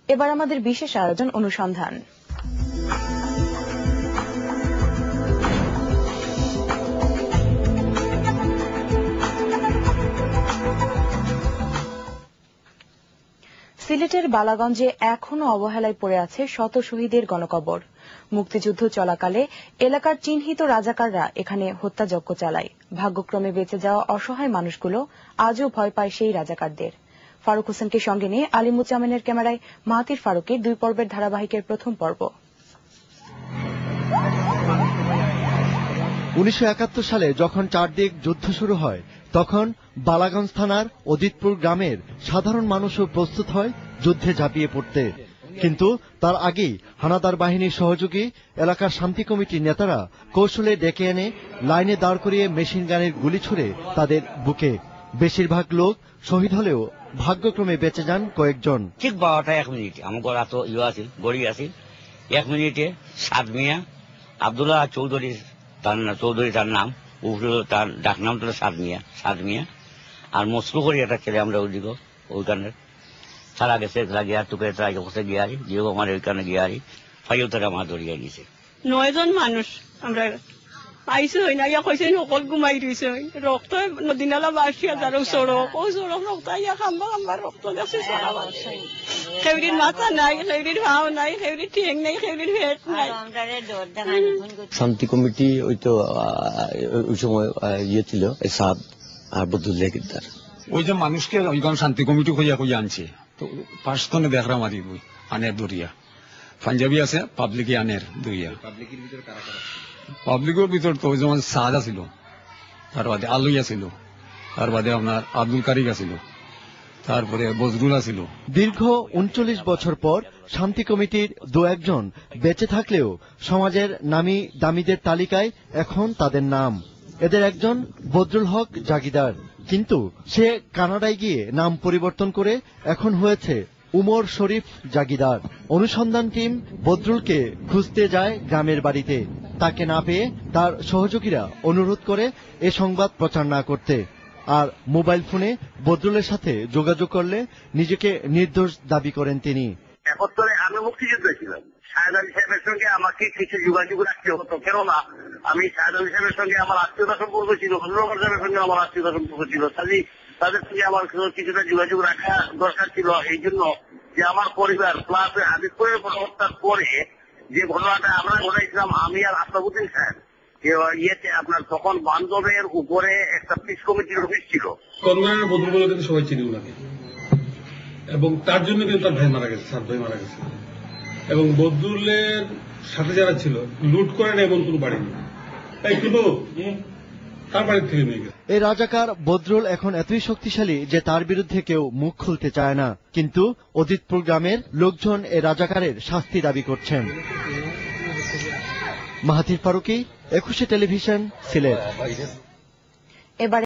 এবার আমাদের বিশেষ আয়োজন অনুসন্ধান। সিলেটের বালাগঞ্জে এখনো অবহেলায় পড়ে আছে শত শহীদের গণকবর। মুক্তিযুদ্ধ চলাকালে এলাকার চিহ্নিত রাজাকাররা এখানে হত্যাযজ্ঞ চালায়। ভাগ্যক্রমে বেঁচে যাওয়া অসহায় মানুষগুলো আজও ভয় পায় সেই রাজাকারদের। ফারুক হোসেনকে সঙ্গে নিয়ে আলিমুজ্জামানের ক্যামেরায় মাহাতির ফারুকের 2 পর্বের ধারাবাহিকের প্রথম পর্ব। 1971 সালে যখন চারদিক যুদ্ধ শুরু হয়, তখন বালাগঞ্জ থানার অদিতপুর গ্রামের সাধারণ মানুষও প্রস্তুত হয় যুদ্ধে ঝাঁপিয়ে পড়তে। কিন্তু তার আগেই হানাদার বাহিনীর সহযোগী এলাকার শান্তি কমিটির নেতারা কৌশলে ডেকে এনে লাইনে দাঁড় করিয়ে মেশিন গানের গুলি ছুড়ে তাদের বুকে। বেশিরভাগ লোক শহীদ হলেও ভাগ্যক্রমে বেঁচে যান কয়েকজন। ঠিক 12টা 1 মিনিট আমার ঘর এত আছিল গড়ি আছিল 1 মিনিটে সাদ মিয়া আব্দুল্লাহ চৌধুরী তার নাম, তার ডাক নাম তো সাদ মিয়া আর মসরু করি একটা ছেলে আমরা ওইখানে সারা গেছে গিয়া টুকে গিয়ারি যে আমার ওইখানে গিয়ারি ফাইও তারা মা ধরিয়ে নিছে। 9 জন মানুষ আমরা পাইছে হই না, কইছে নকল ঘুমাই রইছে রক্ত নদীনালা বাসিয়া যারা সড়ক ও সড়ক রক্ত খাম্বা রক্ত দেখছে সারা বাসি। খেউরির মাথা নাই, খেউরির ভাও নাই, খেউরির ঠেং নাই, খেউরির পেট নাই। শান্তি কমিটি ওই তো ওই সময় ছিল সাদ আর বদুল লেগিদার, ওই যে মানুষকে ওইখান শান্তি কমিটি কইয়া আনছে। তো পাঁচজনে দেখলাম আর আনের দরিয়া পাঞ্জাবি আছে, পাবলিকে আনের দরিয়া। পাবলিকের ভিতর তো ওই যেমন সাদ আছিল, তার বাদে আলুই আছিল, তার বাদে আপনার আব্দুল কারিক আছিল, তারপরে বজরুল আছিল। দীর্ঘ 39 বছর পর শান্তি কমিটির 2-1 জন বেঁচে থাকলেও সমাজের নামী দামিদের তালিকায় এখন তাদের নাম। এদের একজন বদরুল হক জাগিদার, কিন্তু সে কানাডায় গিয়ে নাম পরিবর্তন করে এখন হয়েছে উমর শরীফ জাগিদার। অনুসন্ধান টিম বদরুলকে খুঁজতে যায় গ্রামের বাড়িতে। তাকে না পেয়ে তার সহযোগীরা অনুরোধ করে এ সংবাদ প্রচার না করতে। আর মোবাইল ফোনে বদরুলের সাথে যোগাযোগ করলে নিজেকে নির্দোষ দাবি করেন তিনি। 71-এ আমি মুক্তিযুদ্ধ ছিলাম। শাহেদ আলী সাহেবের সঙ্গে আমাকে কিছু যোগাযোগ রাখতে হতো, কেননা আমি শাহেদ আলী সাহেবের সঙ্গে আমার আত্মীয়তা সম্পর্ক ছিল, হজরত সাহেবের সঙ্গে আমার আত্মীয়তা সম্পর্ক ছিল। তাদের সঙ্গে আমার কিছুটা যোগাযোগ রাখা দরকার ছিল। এই জন্য যে আমার পরিবার প্লাস হাবিবপুরের হত্যার পরে যে ঘটনাটা আমরা ঘটাইছিলাম, আমি আর আসাদুদ্দিন সাহেব ইয়েতে আপনার তখন বান্ধবের উপরে একটা পিস কমিটির অফিস ছিল। কর্মীরা বদরুল বলে কিন্তু সবাই চিনি ওনাকে, এবং তার জন্য কিন্তু তার ভাই মারা গেছে, সাত ভাই মারা গেছে। এবং বদরুলের সাথে যারা ছিল লুট করেন এমন কোন বাড়ি নেই, তাই কিন্তু তার বাড়ির থেকে নিয়ে গেছে। এই রাজাকার বদরুল এখন এতই শক্তিশালী যে তার বিরুদ্ধে কেউ মুখ খুলতে চায় না। কিন্তু অদিতপুর গ্রামের লোকজন এ রাজাকারের শাস্তি দাবি করছেন। মাহাতির ফারুকি, 21 টেলিভিশন, সিলেট। এবারে